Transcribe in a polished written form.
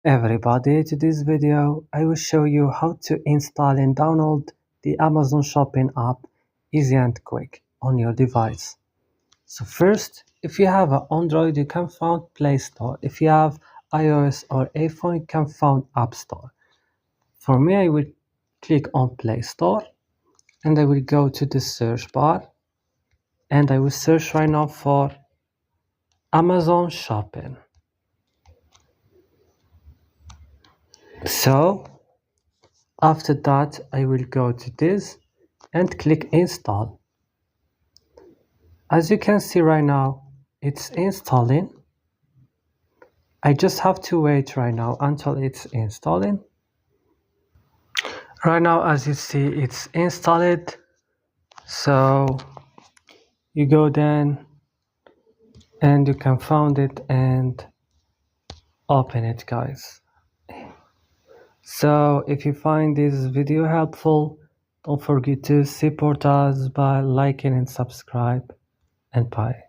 Everybody, to this video I will show you how to install and download the Amazon Shopping app easy and quick on your device. So first, if you have an Android, you can find Play Store. If you have iOS or iPhone, you can find App Store. For me, I will click on Play Store and I will go to the search bar and I will search right now for Amazon Shopping. So after that, I will go to this and click install. As you can see right now, it's installing. I just have to wait right now until it's installing. Right now, as you see, it's installed. So you go then and you can find it and open it, guys. So if you find this video helpful, don't forget to support us by liking and subscribe, and bye.